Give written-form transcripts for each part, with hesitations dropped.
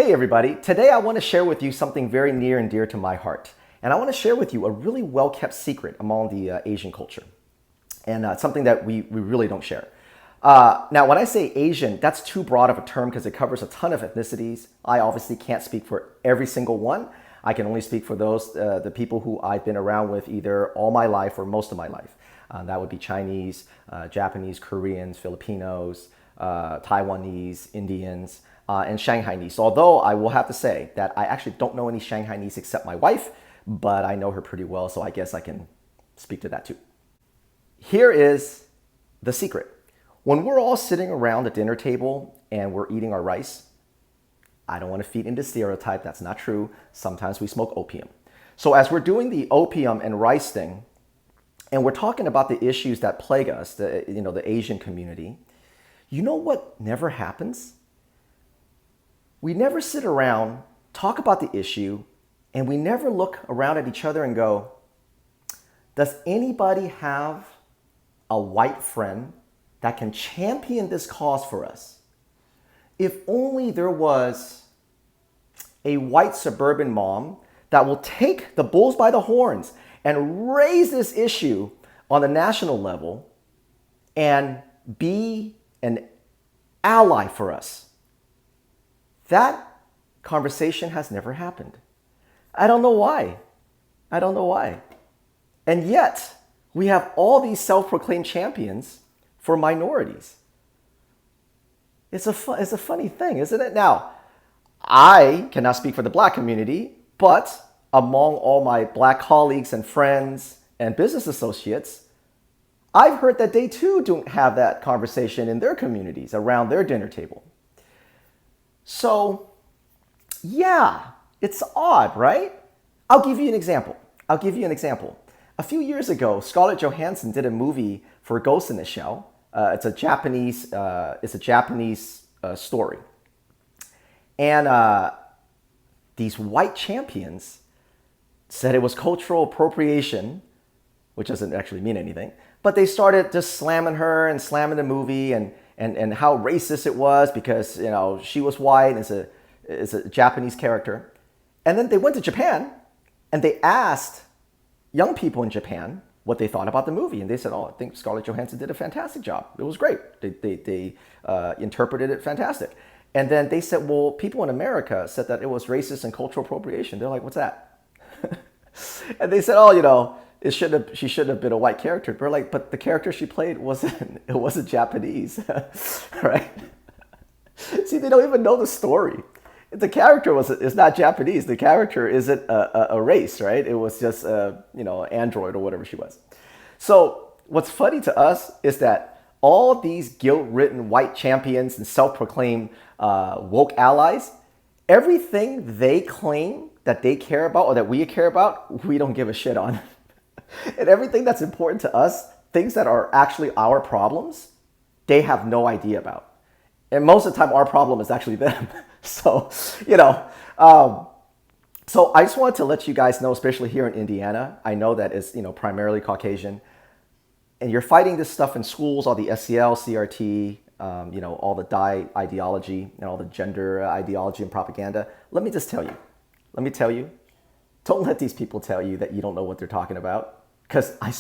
Hey everybody, today I want to share with you something very near and dear to my heart. And I want to share with you a really well-kept secret among the Asian culture. And something that we really don't share. Now, when I say Asian, that's too broad of a term because it covers a ton of ethnicities. I obviously can't speak for every single one. I can only speak for those, the people who I've been around with either all my life or most of my life. That would be Chinese, Japanese, Koreans, Filipinos, Taiwanese, Indians, and Shanghainese. Although I will have to say that I actually don't know any Shanghainese except my wife, but I know her pretty well, so I guess I can speak to that too. Here is the secret. When we're all sitting around the dinner table and we're eating our rice, I don't want to feed into stereotype, that's not true. Sometimes we smoke opium. So as we're doing the opium and rice thing, and we're talking about the issues that plague us, the Asian community, you know what never happens? We never sit around, talk about the issue, and we never look around at each other and go, does anybody have a white friend that can champion this cause for us? If only there was a white suburban mom that will take the bulls by the horns and raise this issue on the national level and be an ally for us. That conversation has never happened. I don't know why. I don't know why. And yet, we have all these self-proclaimed champions for minorities. It's a funny thing, isn't it? Now, I cannot speak for the black community, but among all my black colleagues and friends and business associates, I've heard that they too don't have that conversation in their communities around their dinner table. So, yeah, it's odd, right? I'll give you an example. A few years ago, Scarlett Johansson did a movie for Ghost in the Shell. It's a Japanese story. And these white champions said it was cultural appropriation, which doesn't actually mean anything. But they started just slamming her and slamming the movie and how racist it was because she was white and is a Japanese character. And then they went to Japan and they asked young people in Japan what they thought about the movie. And they said, oh, I think Scarlett Johansson did a fantastic job. It was great. They interpreted it fantastic. And then they said, well, people in America said that it was racist and cultural appropriation. They're like, what's that? And they said, oh, she shouldn't have been a white character. But we're like, but the character she played wasn't Japanese, right? See, they don't even know the story. The character is not Japanese. The character isn't a race, right? It was just android or whatever she was. So what's funny to us is that all these guilt-ridden white champions and self-proclaimed woke allies, everything they claim that they care about or that we care about, we don't give a shit on. And everything that's important to us, things that are actually our problems, they have no idea about. And most of the time, our problem is actually them. So, so I just wanted to let you guys know, especially here in Indiana, I know that it's, primarily Caucasian. And you're fighting this stuff in schools, all the SEL, CRT, all the ideology and all the gender ideology and propaganda. Let me tell you, don't let these people tell you that you don't know what they're talking about. Because I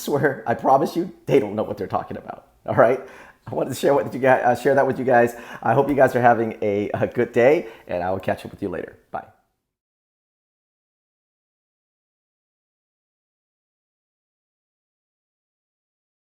promise you, they don't know what they're talking about. All right? I wanted to share that with you guys. I hope you guys are having a good day, and I will catch up with you later. Bye.